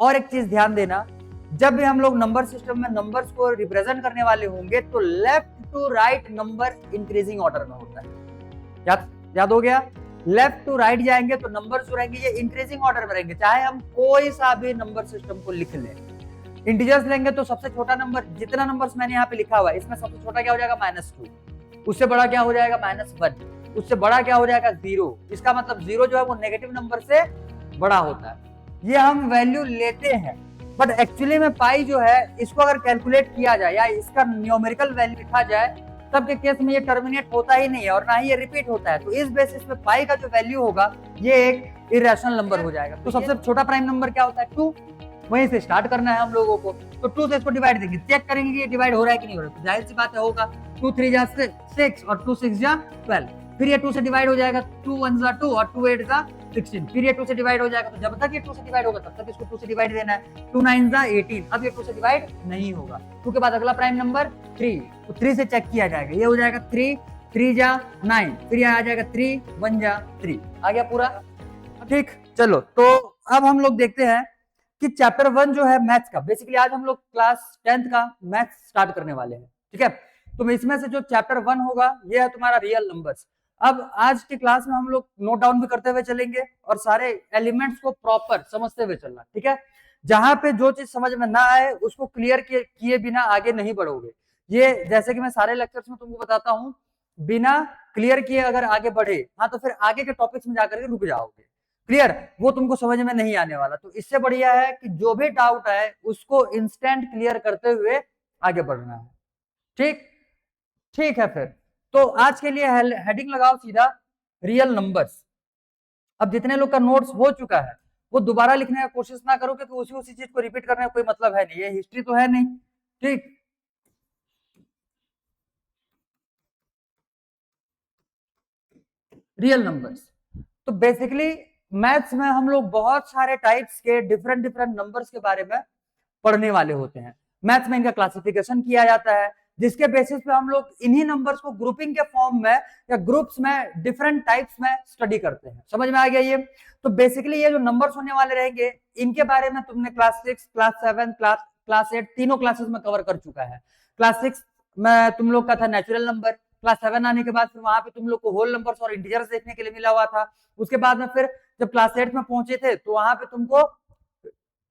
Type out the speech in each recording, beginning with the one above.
और एक चीज ध्यान देना, जब भी हम लोग नंबर सिस्टम में नंबर्स को रिप्रेजेंट करने वाले होंगे तो left to right number increasing order में होता है। याद हो गया? लेफ्ट टू राइट जाएंगे तो नंबर जो रहेंगे ये इंक्रीजिंग ऑर्डर में रहेंगे, चाहे हम कोई सा भी नंबर सिस्टम को लिख लें। इंटीजर्स लेंगे तो सबसे छोटा नंबर, जितना नंबर्स मैंने यहाँ पे लिखा हुआ है इसमें सबसे छोटा क्या हो जाएगा -2, उससे बड़ा क्या हो जाएगा -1, उससे बड़ा क्या हो जाएगा 0। इसका मतलब 0 जो है वो नेगेटिव नंबर से बड़ा होता है। ये हम वैल्यू लेते हैं, बट एक्चुअली में पाई जो है इसको अगर कैलकुलेट किया जाए या इसका न्यूमेरिकल वैल्यू लिखा जाए तब के केस में ये टर्मिनेट होता ही नहीं है और ना ही ये रिपीट होता है। तो इस बेसिस पे पाई का जो वैल्यू होगा ये एक इरेशनल नंबर हो जाएगा। तो सबसे छोटा प्राइम नंबर क्या होता है 2, वहीं से स्टार्ट करना है हम लोगों को। तो 2 से इसको डिवाइड देंगे, चेक करेंगे कि ये डिवाइड हो रहा है कि नहीं हो रहा है। तो जाहिर सी बात है होगा, 2 3 जा 6 और 2 6 जा 12। फिर ये 2 से डिवाइड हो जाएगा, 2 1 जा 2 और 2 8 जा 16। फिर ये 2 से डिवाइड हो जाएगा, तो जब तक ये 2 से डिवाइड होगा तब तक इसको 2 से डिवाइड देना है। 2 9 जा 18। अब ये 2 से डिवाइड नहीं होगा, 2 के बाद अगला प्राइम नंबर 3, तो 3 से चेक किया जाएगा, ये हो जाएगा 3 3 जा 9, फिर ये आ जाएगा 3 1 जा 3। आ गया पूरा? ठीक, चलो तो अब हम लोग देखते हैं कि चैप्टर 1 जो है मैथ्स का, बेसिकली आज हम लोग क्लास 10th का मैथ्स स्टार्ट करने वाले हैं। ठीक है, तो इसमें से जो चैप्टर 1 होगा ये है तुम्हारा रियल नंबर्स। अब आज की क्लास में हम लोग नोट डाउन भी करते हुए चलेंगे और सारे एलिमेंट्स को प्रॉपर समझते हुए चलना। ठीक है, जहां पे जो चीज समझ में ना आए उसको क्लियर किए बिना आगे नहीं बढ़ोगे। ये जैसे कि मैं सारे लेक्चर्स में तुमको बताता हूँ, बिना क्लियर किए अगर आगे बढ़े हाँ तो फिर आगे के टॉपिक्स में जाकर के रुक जाओगे। क्लियर? वो तुमको समझ में नहीं आने वाला। तो इससे बढ़िया है कि जो भी डाउट है उसको इंस्टेंट क्लियर करते हुए आगे बढ़ना है। ठीक ठीक है, फिर तो आज के लिए हेडिंग लगाओ सीधा रियल नंबर्स। अब जितने लोग का नोट्स हो चुका है वो दोबारा लिखने का कोशिश ना करो, क्योंकि उसी चीज को रिपीट करने का कोई मतलब है नहीं, ये हिस्ट्री तो है नहीं। ठीक, रियल नंबर्स। तो बेसिकली मैथ्स में हम लोग बहुत सारे टाइप्स के डिफरेंट डिफरेंट नंबर्स के बारे में पढ़ने वाले होते हैं। मैथ्स में इनका क्लासिफिकेशन किया जाता है, जिसके बेसिस पे हम लोग इन्हीं नंबर्स को ग्रुपिंग के फॉर्म में या ग्रुप्स में डिफरेंट टाइप्स में स्टडी करते हैं। समझ में आ गया ये? तो बेसिकली ये जो नंबर्स होने वाले रहेंगे इनके बारे में तुमने क्लास 6 क्लास 7 क्लास 8 तीनों क्लासेस में कवर कर चुका है। क्लास 6 में तुम लोग का था नेचुरल नंबर, क्लास 7 आने के बाद फिर वहां पे तुम लोग को होल नंबर्स और इंटीजर्स देखने के लिए मिला हुआ था। उसके बाद में फिर जब क्लास 8 में पहुंचे थे तो वहां पे तुमको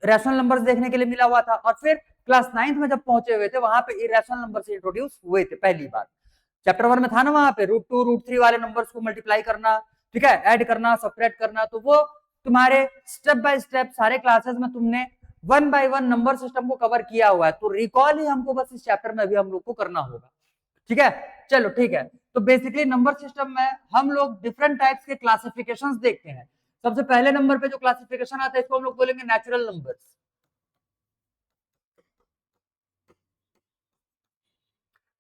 रैशनल नंबर्स देखने के लिए मिला हुआ था, और फिर क्लास 9th में जब पहुंचे हुए थे वहां पे इरेशनल नंबर से इंट्रोड्यूस हुए थे पहली बार। चैप्टर 1 में था ना वहां पे √2 √3 वाले नंबर्स को मल्टीप्लाई करना, ठीक है, ऐड करना, सब्ट्रैक्ट करना। तो वो तुम्हारे स्टेप बाय स्टेप सारे क्लासेस में तुमने 1 by 1 नंबर सिस्टम को कवर किया हुआ है। तो रिकॉल ही हमको बस इस चैप्टर में भी हम लोग को करना होगा। ठीक है, चलो ठीक है। तो बेसिकली नंबर सिस्टम में हम लोग डिफरेंट टाइप्स के क्लासिफिकेशंस देखते हैं। सबसे पहले नंबर पे जो क्लासिफिकेशन आता है इसको हम लोग बोलेंगे natural numbers.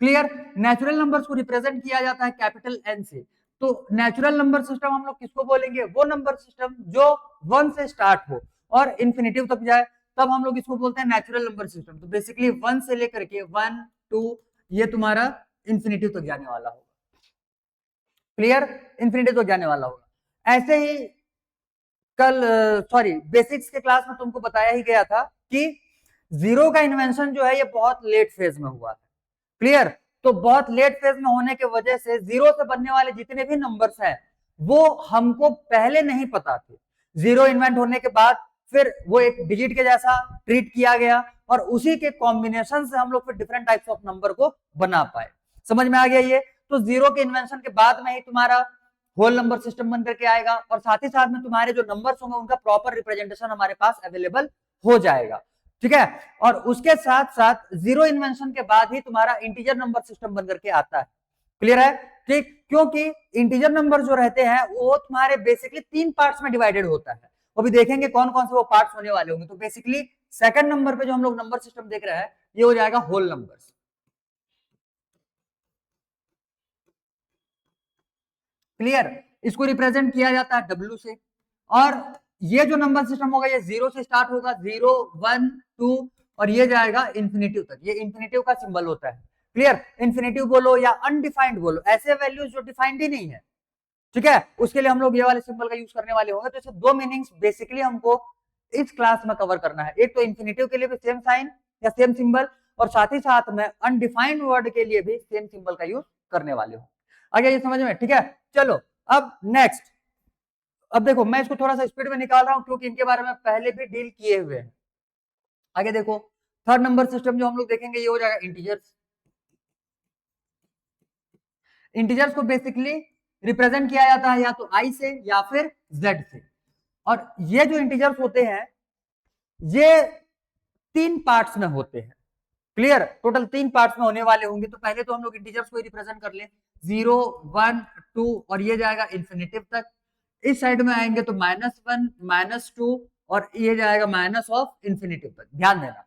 Clear? Natural numbers को रिप्रेजेंट किया जाता है कैपिटल एन से। तो नेचुरल नंबर सिस्टम हम लोग किसको बोलेंगे? वो नंबर सिस्टम जो 1 से स्टार्ट हो और इंफिनिटिव तक जाए, तब हम लोग इसको बोलते हैं नेचुरल नंबर सिस्टम। तो बेसिकली 1 से लेकर के 1 2 ये तुम्हारा इंफिनिटिव तक जाने वाला होगा। क्लियर? इंफिनिटिव तक जाने वाला होगा। ऐसे ही कल बेसिक्स के क्लास में तुमको बताया ही गया था कि जीरो का इन्वेंशन जो है ये बहुत लेट फेज में हुआ है। क्लियर? तो बहुत लेट फेज में होने की वजह से जीरो से बनने वाले जितने भी नंबर्स हैं वो हमको पहले नहीं पता थे। जीरो इन्वेंट होने के बाद फिर वो एक डिजिट के जैसा ट्रीट किया गया और उसी के कॉम्बिनेशन से हम लोग फिर डिफरेंट टाइप्स ऑफ नंबर को बना पाए। समझ में आ गया ये? तो जीरो के इन्वेंशन के बाद में ही तुम्हारा होल नंबर सिस्टम बन करके आएगा और साथ ही साथ में तुम्हारे जो नंबर्स होंगे उनका प्रॉपर रिप्रेजेंटेशन हमारे पास अवेलेबल हो जाएगा। ठीक है, और उसके साथ साथ जीरो इन्वेंशन के बाद ही तुम्हारा इंटीजर नंबर सिस्टम बन करके आता है। क्लियर है? ठीक, क्योंकि इंटीजर नंबर जो रहते हैं वो तुम्हारे बेसिकली 3 पार्ट्स में डिवाइडेड होता है। वो भी देखेंगे कौन कौन से वो पार्ट्स होने वाले होंगे। तो बेसिकली सेकंड नंबर पे जो हम लोग नंबर सिस्टम देख रहे हैं ये हो जाएगा होल नंबर्स। क्लियर? इसको रिप्रेजेंट किया जाता है W से। और ये जो नंबर सिस्टम होगा ये 0 से स्टार्ट होगा, 0 1 2 और ये जाएगा इंफिनिटिव तक। ये इंफिनिटिव का सिंबल होता है। क्लियर? इंफिनिटिव बोलो या अनडिफाइंड बोलो, ऐसे वैल्यूज जो डिफाइंड ही नहीं है, ठीक है, उसके लिए हम लोग ये वाले सिंबल का यूज करने वाले होंगे। तो इसके दो मीनिंग्स बेसिकली हमको इस क्लास में कवर करना है। एक तो इंफिनिटिव के लिए भी सेम साइन या सेम सिंबल, और साथ ही साथ में अनडिफाइंड वर्ड के लिए भी सेम सिंबल का यूज करने वाले हो। आगे ये समझ में, ठीक है। चलो अब नेक्स्ट, अब देखो मैं इसको थोड़ा सा स्पीड में निकाल रहा हूं क्योंकि इनके बारे में पहले भी डील किए हुए हैं। आगे देखो थर्ड नंबर सिस्टम जो हम लोग देखेंगे ये हो जाएगा इंटीजर्स। इंटीजर्स को बेसिकली रिप्रेजेंट किया जाता है या तो आई से या फिर जेड से, और ये जो इंटीजर्स होते हैं ये 3 पार्ट्स में होते हैं। क्लियर, टोटल 3 पार्ट्स में होने वाले होंगे। तो पहले तो हम लोग इंटीजर्स को ही रिप्रेजेंट कर लें, 0 1 2 और ये जाएगा इंफिनिटिव तक। इस साइड में आएंगे तो -1 -2 और ये जाएगा माइनस ऑफ इंफिनिटिव तक। ध्यान देना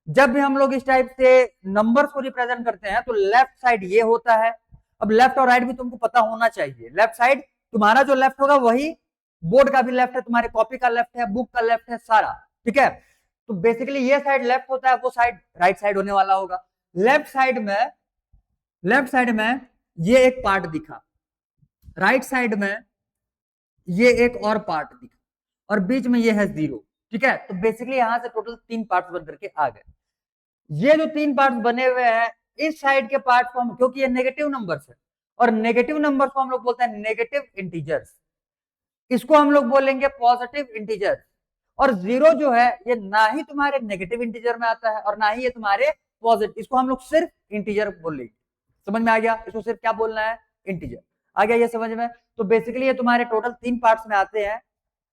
जब भी हम लोग इस टाइप से नंबर्स को रिप्रेजेंट करते हैं तो लेफ्ट साइड ये होता है। अब लेफ्ट और राइट भी तुमको पता होना चाहिए। लेफ्ट साइड तुम्हारा जो लेफ्ट होगा वही बोर्ड का भी लेफ्ट है, तुम्हारे कॉपी का लेफ्ट है, बुक का लेफ्ट है, सारा ठीक है। तो बेसिकली ये साइड लेफ्ट होता है, वो साइड राइट साइड होने वाला होगा। लेफ्ट साइड में ये एक पार्ट दिखा, राइट साइड में ये एक और पार्ट दिखा, और बीच में ये है 0, ठीक है। तो बेसिकली यहां से टोटल 3 पार्ट्स बन करके आ गए। ये जो 3 पार्ट्स बने हुए हैं इस साइड के पार्ट को हम, क्योंकि ये नेगेटिव नंबर्स है और नेगेटिव नंबर्स को हम लोग बोलते हैं नेगेटिव इंटीजर्स, इसको हम लोग बोलेंगे पॉजिटिव इंटीजर्स। और 0 जो है ये ना ही तुम्हारे नेगेटिव इंटीजर में आता है और ना ही ये तुम्हारे पॉजिटिव, इसको हम लोग सिर्फ इंटीजर बोलेंगे। समझ में आ गया, इसको सिर्फ क्या बोलना है, इंटीजर। आ गया ये समझ में। तो बेसिकली ये तुम्हारे टोटल 3 पार्ट्स में आते हैं।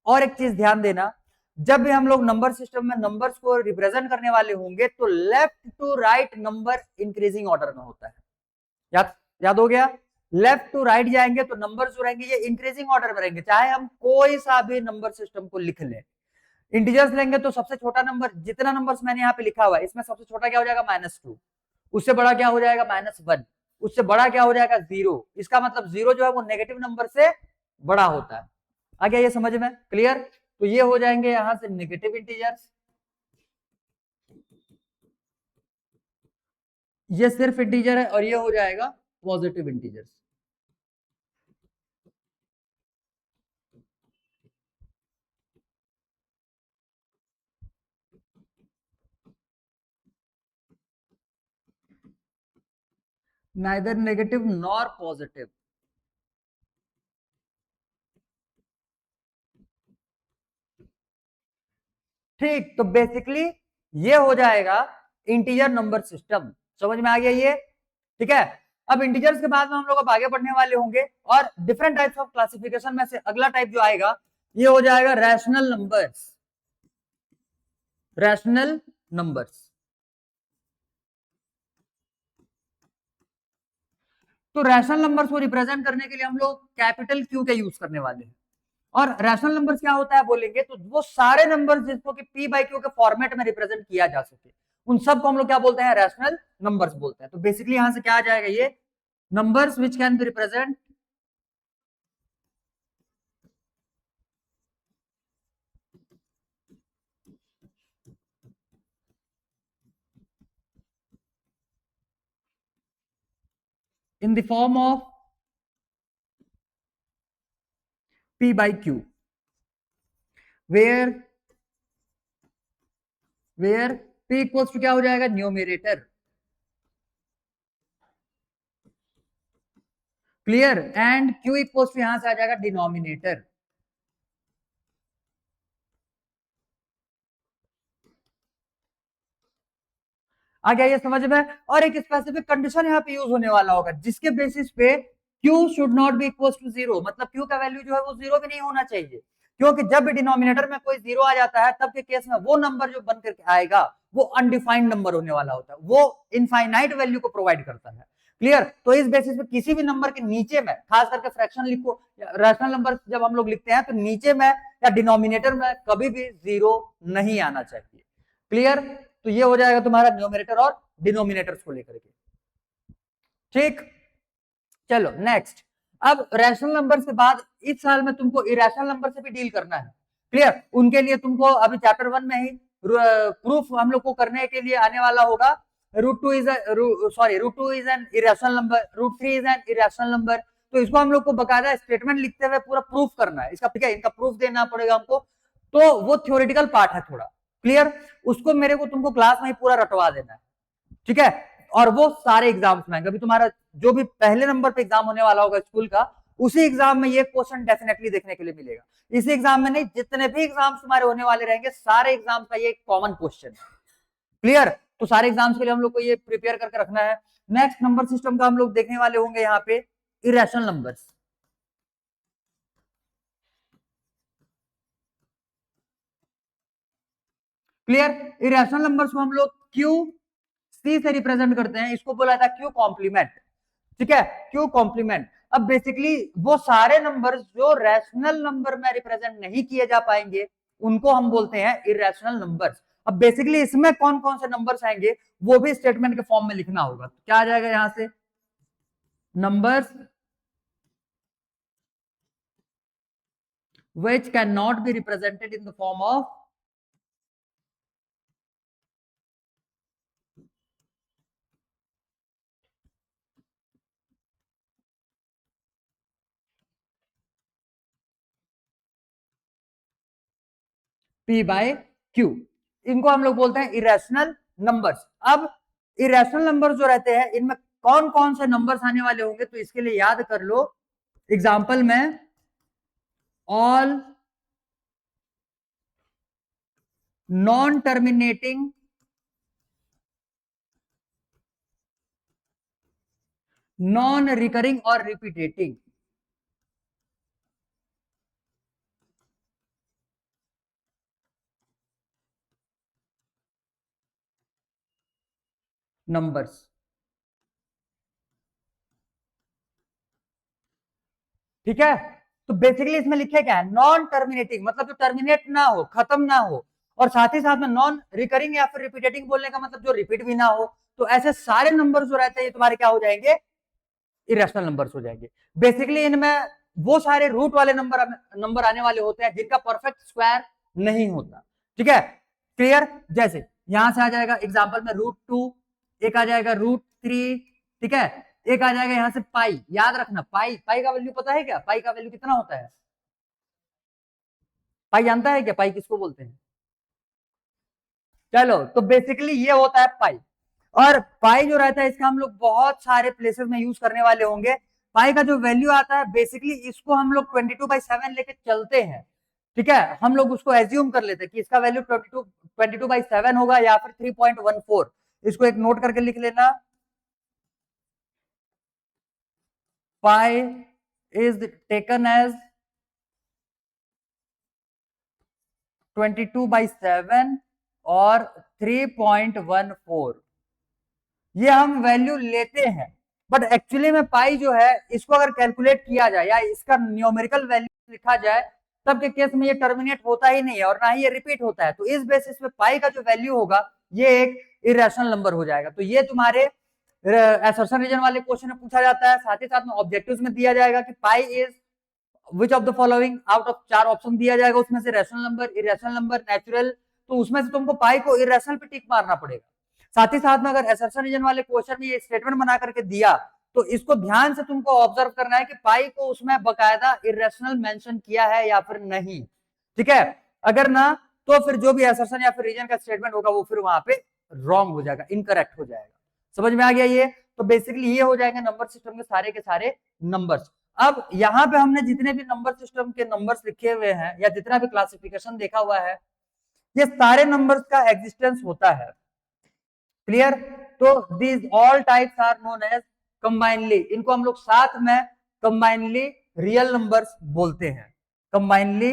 और एक चीज ध्यान देना, जब भी हम लोग नंबर सिस्टम में नंबर्स को रिप्रेजेंट करने वाले होंगे तो left to right number increasing order में होता है। याद हो गया, लेफ्ट टू राइट जाएंगे तो नंबर जो रहेंगे ये इंक्रीजिंग ऑर्डर में रहेंगे, चाहे हम कोई सा भी नंबर सिस्टम को लिख लें। इंटीजर्स लेंगे तो सबसे छोटा नंबर, जितना नंबर्स मैंने यहाँ पे लिखा हुआ है इसमें सबसे छोटा क्या हो जाएगा -2, उससे बड़ा क्या हो जाएगा -1, उससे बड़ा क्या हो जाएगा 0। इसका मतलब 0 जो है वो नेगेटिव नंबर से बड़ा होता है। आ गया ये समझ में, क्लियर। तो ये हो जाएंगे यहां से नेगेटिव इंटीजर्स, ये सिर्फ इंटीजर है, और ये हो जाएगा positive integers. neither negative nor positive। ठीक, तो बेसिकली ये हो जाएगा इंटीजर नंबर सिस्टम। समझ में आ गया ये, ठीक है। अब इंटीजर्स के बाद में हम लोग अब आगे बढ़ने वाले होंगे और डिफरेंट टाइप्स ऑफ क्लासिफिकेशन में से अगला टाइप जो आएगा ये हो जाएगा रैशनल नंबर्स। रैशनल नंबर्स, तो रैशनल नंबर्स को रिप्रेजेंट करने के लिए हम लोग कैपिटल क्यू का यूज करने वाले हैं। और रैशनल नंबर्स क्या होता है बोलेंगे तो वो सारे नंबर्स जिसको कि पी बाई क्यू के फॉर्मेट में रिप्रेजेंट किया जा सके उन सब को हम लोग क्या बोलते हैं, रैशनल नंबर्स बोलते हैं। तो बेसिकली यहां से क्या आ जाएगा, ये numbers which can be represent in the form of P by Q, where P equals to क्या हो जाएगा, numerator. Clear, and Q equals to यहां से आ जाएगा डिनोमिनेटर। आ गया ये समझ में। और एक स्पेसिफिक कंडीशन यहाँ पे यूज होने वाला होगा जिसके बेसिस पे Q should not be equal to 0, मतलब Q का वैल्यू जो है वो 0 भी नहीं होना चाहिए, क्योंकि जब भी डिनोमिनेटर में कोई 0 आ जाता है तब के केस में वो नंबर जो बन करके आएगा वो अनडिफाइंड नंबर होने वाला होता है, वो इनफाइनाइट वैल्यू को प्रोवाइड करता है। क्लियर, तो इस बेसिस पे किसी भी नंबर के नीचे में, खास करके फ्रैक्शन लिखो, रैशनल नंबर जब हम लोग लिखते हैं तो नीचे में या डिनोमिनेटर में कभी भी 0 नहीं आना चाहिए। क्लियर, तो ये हो जाएगा तुम्हारा न्यूमरेटर और डिनोमिनेटर्स को लेकर के। ठीक, चलो नेक्स्ट। अब रैशनल नंबर के बाद इस साल में तुमको इरेशनल नंबर से भी डील करना है। क्लियर, उनके लिए तुमको अभी चैप्टर 1 में ही प्रूफ हम लोग को करने के लिए आने वाला होगा। √2 is an irrational number, √3 is an irrational number. तो इसको हम लोग को बकायदा स्टेटमेंट लिखते हुए पूरा प्रूफ करना है इसका, ठीक है। इनका प्रूफ देना पड़ेगा हमको। तो वो थ्योरेटिकल पार्ट है थोड़ा, क्लियर। उसको मेरे को तुमको क्लास में ही पूरा रटवा देना है, ठीक है। और वो सारे एग्जाम्स में अभी तुम्हारा जो भी पहले नंबर पे एग्जाम होने वाला होगा स्कूल का, उसी एग्जाम में ये क्वेश्चन डेफिनेटली देखने के लिए मिलेगा। इसी एग्जाम में नहीं, जितने भी एग्जाम्स तुम्हारे होने वाले रहेंगे सारे एग्जाम्स का ये कॉमन क्वेश्चन है, क्लियर। तो सारे एग्जाम्स के लिए हम लोग को ये प्रिपेयर करके रखना है। नेक्स्ट नंबर सिस्टम का हम लोग देखने वाले होंगे यहाँ पे irrational numbers, clear. Irrational numbers को हम लोग क्यू सी से रिप्रेजेंट करते हैं, इसको बोला था क्यू कॉम्प्लीमेंट, ठीक है, क्यू कॉम्प्लीमेंट। अब बेसिकली वो सारे नंबर्स जो रैशनल नंबर में रिप्रेजेंट नहीं किए जा पाएंगे उनको हम बोलते हैं इरेशनल नंबर्स। अब बेसिकली इसमें कौन कौन से नंबर्स आएंगे वो भी स्टेटमेंट के फॉर्म में लिखना होगा। तो क्या आ जाएगा यहां से, numbers which cannot be represented in the form of P by Q, इनको हम लोग बोलते हैं इरेशनल नंबर्स। अब इरेशनल नंबर्स जो रहते हैं इनमें कौन कौन से नंबर्स आने वाले होंगे, तो इसके लिए याद कर लो एग्जाम्पल में all non terminating non recurring और रिपीटेटिंग नंबर्स, ठीक है। तो बेसिकली इसमें लिखे क्या है, नॉन टर्मिनेटिंग मतलब जो टर्मिनेट ना हो, खत्म ना हो, और साथ ही साथ में नॉन रिकरिंग या फिर रिपीटेटिंग बोलने का मतलब जो रिपीट भी ना हो। तो ऐसे सारे नंबर जो रहते हैं ये तुम्हारे क्या हो जाएंगे, इरेशनल नंबर्स हो जाएंगे। बेसिकली इनमें वो सारे रूट वाले नंबर आने वाले होते हैं जिनका परफेक्ट स्क्वायर नहीं होता, ठीक है, क्लियर। जैसे यहां से आ जाएगा एग्जांपल में √2, एक आ जाएगा √3, ठीक है, एक आ जाएगा यहां से पाई। याद रखना पाई, पाई का वैल्यू पता है क्या, पाई का वैल्यू कितना होता है, पाई जानता है क्या, पाई किसको बोलते हैं। चलो तो बेसिकली ये होता है पाई। और पाई जो रहता है इसका हम लोग बहुत सारे प्लेसेस में यूज करने वाले होंगे। पाई का जो वैल्यू आता है बेसिकली इसको हम लोग 22/7 लेके चलते हैं, ठीक है। हम लोग उसको एज्यूम कर लेते हैं कि इसका वैल्यू 22/7 होगा या फिर 3.14। इसको एक नोट करके लिख लेना, पाई इज टेकन एज 22/7 और 3.14, ये हम वैल्यू लेते हैं। बट एक्चुअली में पाई जो है इसको अगर कैलकुलेट किया जाए या इसका न्यूमेरिकल वैल्यू लिखा जाए तब के केस में ये टर्मिनेट होता ही नहीं है और ना ही ये रिपीट होता है। तो इस बेसिस पे पाई का जो वैल्यू होगा ये एक इरेशनल नंबर हो जाएगा। तो ये तुम्हारे असर्शन रीजन वाले क्वेश्चन में पूछा जाता है, साथ ही साथ में ऑब्जेक्टिव्स में दिया जाएगा कि pi is which of the following, out of 4 option दिया जाएगा, उसमें से rational number, irrational number, natural. तो उसमें से तुमको पाई को इरेशनल पे टिक मारना पड़ेगा। साथ ही साथ में अगर असर्शन रीजन वाले क्वेश्चन में ये स्टेटमेंट बना करके दिया तो इसको ध्यान से तुमको ऑब्जर्व करना है कि पाई को उसमें बकायदा इरेशनल मेंशन किया है या फिर नहीं, ठीक है। अगर ना तो फिर जो भी असर्शन या फिर रीजन का स्टेटमेंट होगा वो फिर वहां पे रॉन्ग हो जाएगा, इनकरेक्ट हो जाएगा। समझ में आ गया ये। तो बेसिकली ये हो जाएंगे नंबर सिस्टम के सारे नंबर्स। अब यहाँ पे हमने जितने भी नंबर सिस्टम के नंबर्स लिखे हुए हैं या जितना भी क्लासिफिकेशन देखा हुआ है ये सारे नंबर्स का एग्जिस्टेंस होता है, क्लियर। तो these all types are known as combinedly, इनको हम लोग साथ में कंबाइनली रियल नंबर्स बोलते हैं, combinedly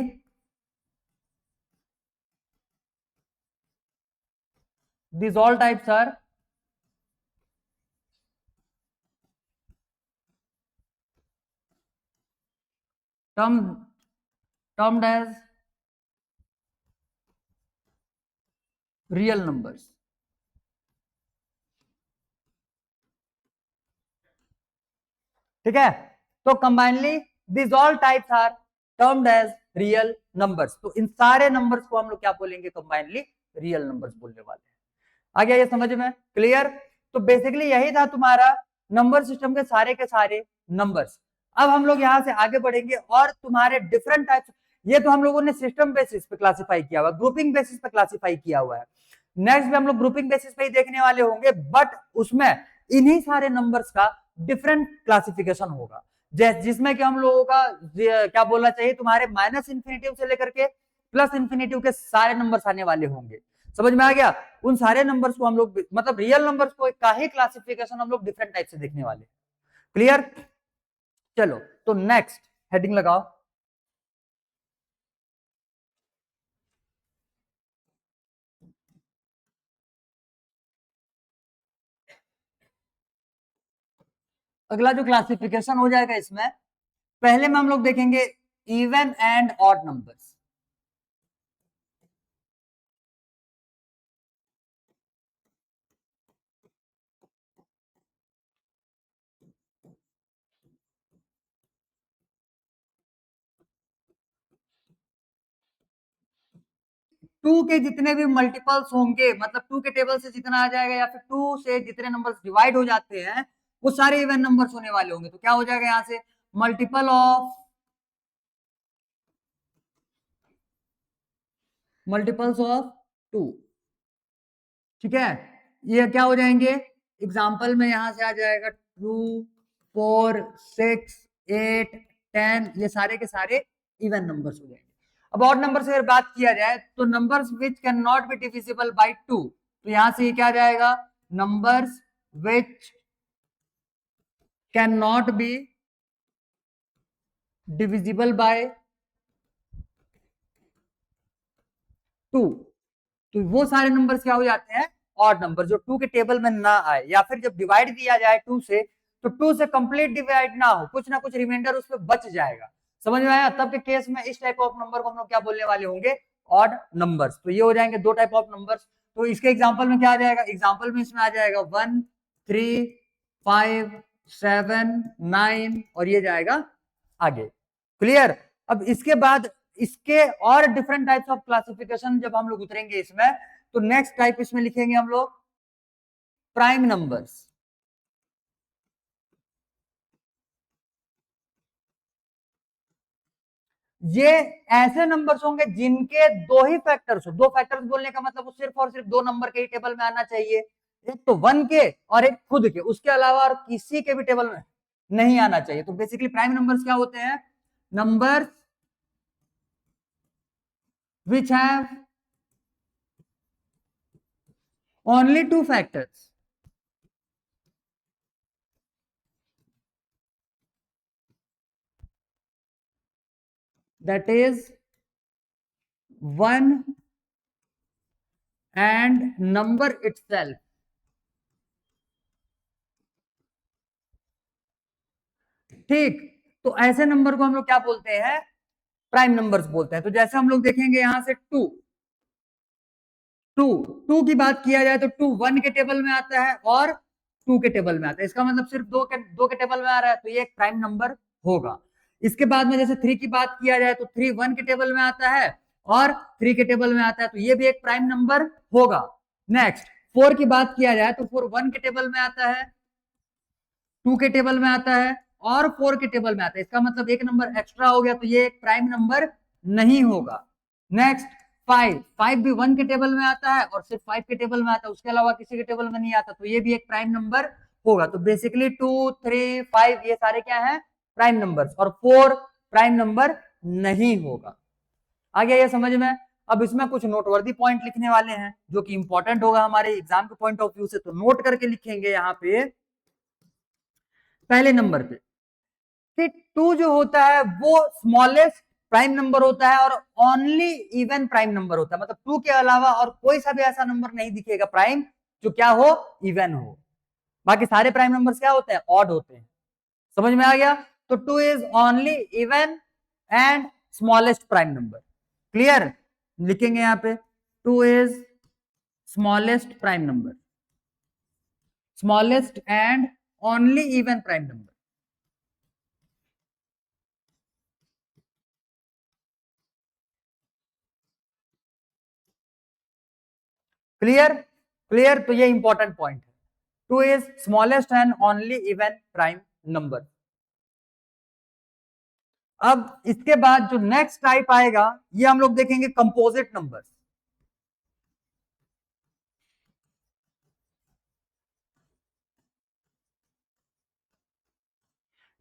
these all types are termed as real numbers, ठीक है। तो combinedly this all types are termed as real numbers. तो इन सारे नंबर्स को हम लोग क्या बोलेंगे, कंबाइनली रियल नंबर्स बोलने वाले हैं। आ गया ये समझ में, क्लियर। तो बेसिकली यही था तुम्हारा नंबर सिस्टम के सारे नंबर्स। अब हम लोग यहां से आगे बढ़ेंगे और तुम्हारे डिफरेंट टाइप्स, ये तो हम लोगों ने सिस्टम बेसिस पे क्लासिफाई किया हुआ, ग्रुपिंग बेसिस पे क्लासिफाई किया हुआ है। नेक्स्ट भी हम लोग ग्रुपिंग बेसिस पे ही देखने वाले होंगे, बट उसमें इन्हीं सारे नंबर्स का डिफरेंट क्लासिफिकेशन होगा, जिसमें कि हम लोगों का क्या बोलना चाहिए, तुम्हारे माइनस इन्फिनिटिव से लेकर के प्लस इन्फिनिटिव के सारे नंबर्स आने वाले होंगे। समझ में आ गया? उन सारे नंबर्स को हम लोग मतलब रियल नंबर्स को का ही क्लासिफिकेशन हम लोग डिफरेंट टाइप से देखने वाले। क्लियर? चलो तो नेक्स्ट हेडिंग लगाओ। अगला जो क्लासिफिकेशन हो जाएगा इसमें, पहले में हम लोग देखेंगे even and odd numbers. Two के जितने भी मल्टीपल्स होंगे, मतलब टू के टेबल से जितना आ जाएगा या फिर टू से जितने नंबर्स डिवाइड हो जाते हैं वो सारे इवन नंबर्स होने वाले होंगे। तो क्या हो जाएगा यहां से, मल्टीपल्स ऑफ टू। ठीक है, ये क्या हो जाएंगे, एग्जाम्पल में यहां से आ जाएगा 2, 4, 6, 8, 10, ये सारे के सारे इवन नंबर्स हो जाएंगे। अब ऑड नंबर से अगर बात किया जाए तो numbers which can not be divisible by 2, तो यहां से ये क्या आ जाएगा, numbers which can not be divisible by 2। तो वो सारे नंबर्स क्या हो जाते हैं, ऑड नंबर, जो 2 के टेबल में ना आए, या फिर जब डिवाइड दिया जाए 2 से तो 2 से कंप्लीट डिवाइड ना हो, कुछ ना कुछ रिमाइंडर उसमें बच जाएगा। समझ में आया? तब के केस में इस टाइप ऑफ नंबर को हम लोग क्या बोलने वाले होंगे, ऑड नंबर्स। तो ये हो जाएंगे दो टाइप ऑफ नंबर्स। तो इसके एग्जाम्पल में क्या आ जाएगा, एग्जाम्पल में इसमें आ जाएगा 1, 3, 5, 7, 9 और ये जाएगा आगे। क्लियर? अब इसके बाद इसके और डिफरेंट टाइप्स ऑफ क्लासिफिकेशन जब हम लोग उतरेंगे इसमें, तो नेक्स्ट टाइप इसमें लिखेंगे हम लोग प्राइम नंबर्स। ये ऐसे नंबर्स होंगे जिनके दो ही फैक्टर्स हो। दो फैक्टर्स बोलने का मतलब वो सिर्फ और सिर्फ दो नंबर के ही टेबल में आना चाहिए, एक तो 1 के और एक खुद के, उसके अलावा और किसी के भी टेबल में नहीं आना चाहिए। तो बेसिकली प्राइम नंबर्स क्या होते हैं, numbers which have only two factors, that is 1 and number itself। ठीक, तो ऐसे नंबर को हम लोग क्या बोलते हैं, प्राइम नंबर्स बोलते हैं। तो जैसे हम लोग देखेंगे यहां से 2, टू टू की बात किया जाए तो 2 1 के टेबल में आता है और 2 के टेबल में आता है, इसका मतलब सिर्फ दो के टेबल में आ रहा है, तो ये एक प्राइम नंबर होगा। इसके बाद में जैसे 3 की बात किया जाए तो 3 1 के टेबल में आता है और 3 के टेबल में आता है, तो ये भी एक प्राइम नंबर होगा। नेक्स्ट 4 की बात किया जाए तो 4 1 के टेबल में आता है, 2 के टेबल में आता है और 4 के टेबल में आता है, इसका मतलब एक नंबर एक्स्ट्रा हो गया, तो ये एक प्राइम नंबर नहीं होगा। नेक्स्ट 5 5 भी 1 के टेबल में आता है और सिर्फ 5 के टेबल में आता है, उसके अलावा किसी के टेबल में नहीं आता, तो ये भी एक प्राइम नंबर होगा। तो बेसिकली 2 3 5 ये सारे क्या है, प्राइम नंबर्स, और 4 प्राइम नंबर नहीं होगा। आ गया ये समझ में? अब इसमें कुछ नोटवर्दी पॉइंट लिखने वाले हैं जो कि इंपॉर्टेंट होगा हमारे एग्जाम के पॉइंट ऑफ व्यू से, तो नोट करके लिखेंगे यहाँ पे पहले नंबर पे कि 2 जो होता है वो स्मॉलेस्ट प्राइम नंबर होता है और ओनली इवन प्राइम नंबर होता है, मतलब 2 के अलावा और कोई सा भी ऐसा नंबर नहीं दिखेगा प्राइम जो क्या हो, इवन हो। बाकी सारे प्राइम नंबर्स क्या होते हैं, ऑड होते हैं। समझ में आ गया? तो 2 is only even and smallest prime number. Clear? लिखेंगे यहां पे 2 is smallest prime number, smallest and only even prime number. Clear? Clear? तो ये इंपॉर्टेंट पॉइंट है, 2 is smallest and only even prime number। अब इसके बाद जो नेक्स्ट टाइप आएगा ये हम लोग देखेंगे कंपोजिट नंबर्स।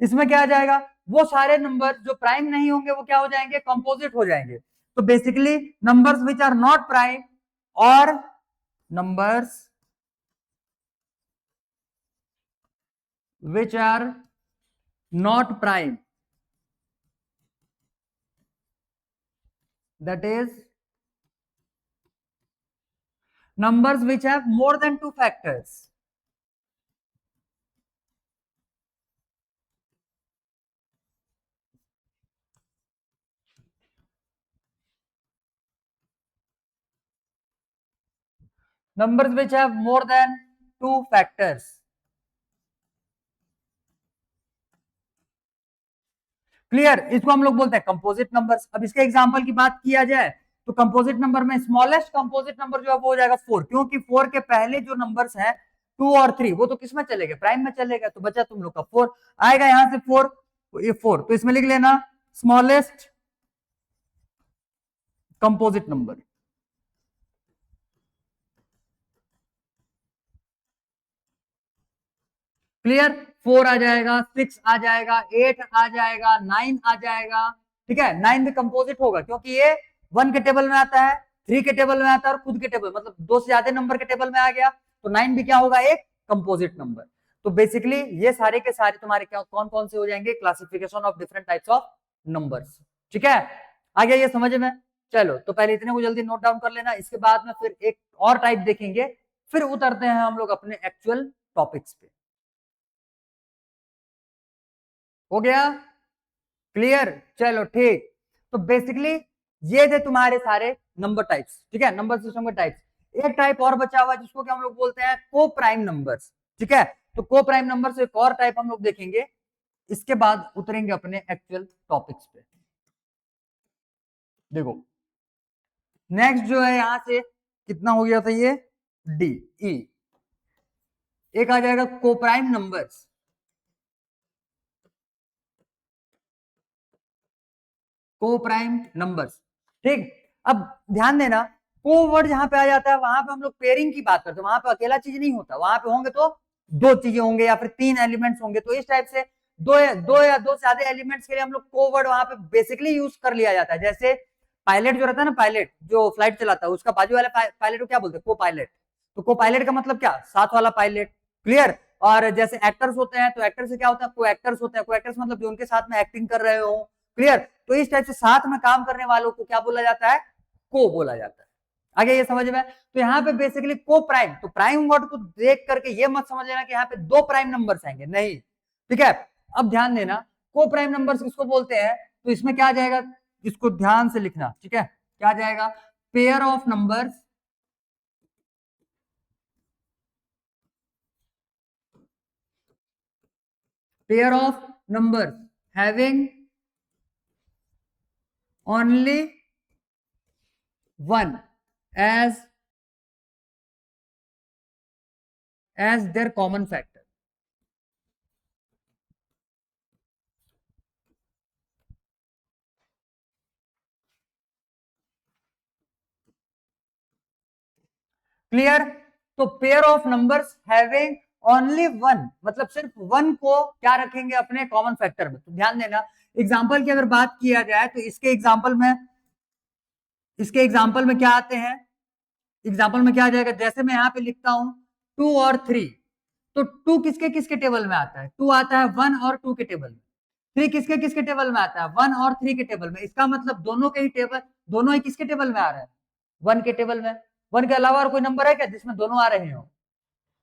इसमें क्या आ जाएगा, वो सारे नंबर जो प्राइम नहीं होंगे वो क्या हो जाएंगे, कंपोजिट हो जाएंगे। तो basically numbers which are not prime और numbers which are not prime, that is numbers which have more than two factors. Numbers which have more than two factors. Clear, इसको हम लोग बोलते हैं कंपोजिट नंबर्स। अब इसके एग्जांपल की बात किया जाए तो कंपोजिट नंबर में स्मॉलेस्ट कंपोजिट नंबर जो है वो हो जाएगा 4, क्योंकि 4 के पहले जो नंबर्स हैं 2 और 3 वो तो किस में चलेगा, प्राइम में चलेगा। तो बचा तुम लोग का 4 आएगा, यहां से 4, ये 4 तो इसमें लिख लेना स्मॉलेस्ट कंपोजिट नंबर। क्लियर, 4 आ जाएगा, 6 आ जाएगा, 8 आ जाएगा, 9 आ जाएगा। ठीक है, 9 भी कंपोजिट होगा क्योंकि ये 1 के टेबल में आता है, 3 के टेबल में आता है और खुद के टेबल, मतलब 2 से ज्यादा नंबर के टेबल में आ गया, तो 9 भी क्या होगा, एक कंपोजिट नंबर। तो बेसिकली ये सारे के सारे तुम्हारे क्या कौन कौन से हो जाएंगे, classification of different types of numbers. ठीक है, आ गया ये समझ में। चलो तो पहले इतने को जल्दी नोट डाउन कर लेना, इसके बाद में फिर एक और टाइप देखेंगे, फिर उतरते हैं हम लोग अपने एक्चुअल टॉपिक्स पे। हो गया क्लियर, चलो ठीक। तो बेसिकली ये थे तुम्हारे सारे नंबर टाइप्स। ठीक है, नंबर सिस्टम के टाइप्स। एक टाइप और बचा हुआ है जिसको क्या हम लोग बोलते हैं, को प्राइम नंबर्स। ठीक है, तो को प्राइम नंबर से एक और टाइप हम लोग देखेंगे, इसके बाद उतरेंगे अपने एक्चुअल टॉपिक्स पे। देखो नेक्स्ट जो है यहां से कितना हो गया था, ये डी ई, एक आ जाएगा को प्राइम नंबर्स। को प्राइम नंबर्स, ठीक। अब ध्यान देना, को वर्ड जहां पे आ जाता है वहां पे हम लोग पेयरिंग की बात करते हैं, वहां पे अकेला चीज नहीं होता, वहां पे होंगे तो दो चीजें होंगे या फिर 3 एलिमेंट्स होंगे। तो इस टाइप से दो से ज्यादा एलिमेंट्स के लिए हम लोग को वर्ड वहां पे बेसिकली यूज कर लिया जाता है। जैसे पायलट जो रहता है ना, पायलट जो फ्लाइट चलाता है, उसका बाजू वाला पायलट को क्या बोलते हैं, को पायलट। तो को पायलट का मतलब क्या, साथ वाला पायलट। क्लियर, और जैसे एक्टर्स होते हैं तो एक्टर से क्या होता है, को एक्टर्स होते हैं। को एक्टर्स मतलब जो उनके साथ में एक्टिंग कर रहे हो। क्लियर, तो इस टाइप से साथ में काम करने वालों को क्या बोला जाता है, को बोला जाता है। आगे ये समझ में। तो यहाँ पे बेसिकली को प्राइम, तो प्राइम वर्ड को देख करके ये मत समझ लेना कि यहाँ पे दो प्राइम नंबर्स आएंगे, नहीं। ठीक है, अब ध्यान देना, को प्राइम नंबर्स किसको बोलते हैं, तो इसमें क्या आ जाएगा, इसको ध्यान से लिखना। ठीक है, क्या आ जाएगा, pair of numbers pair of numbers having only one as their common factor। Clear, तो pair of numbers having only one, मतलब सिर्फ वन को क्या रखेंगे अपने कॉमन फैक्टर में। तो ध्यान देना, एग्जांपल की अगर बात किया जाए तो इसके एग्जांपल में क्या आते हैं, एग्जांपल में क्या आ जाएगा, जैसे मैं यहां पे लिखता हूं 2 और 3, तो 2 किसके किसके टेबल में आता है, 2 आता है 1 और 2 के टेबल में। 3 किसके किसके टेबल में आता है, 1 और 3 के टेबल में। इसका मतलब दोनों के ही टेबल, दोनों ही किसके टेबल में आ रहे हैं, 1 के टेबल में। 1 के अलावा और कोई नंबर है क्या जिसमें दोनों आ रहे हो,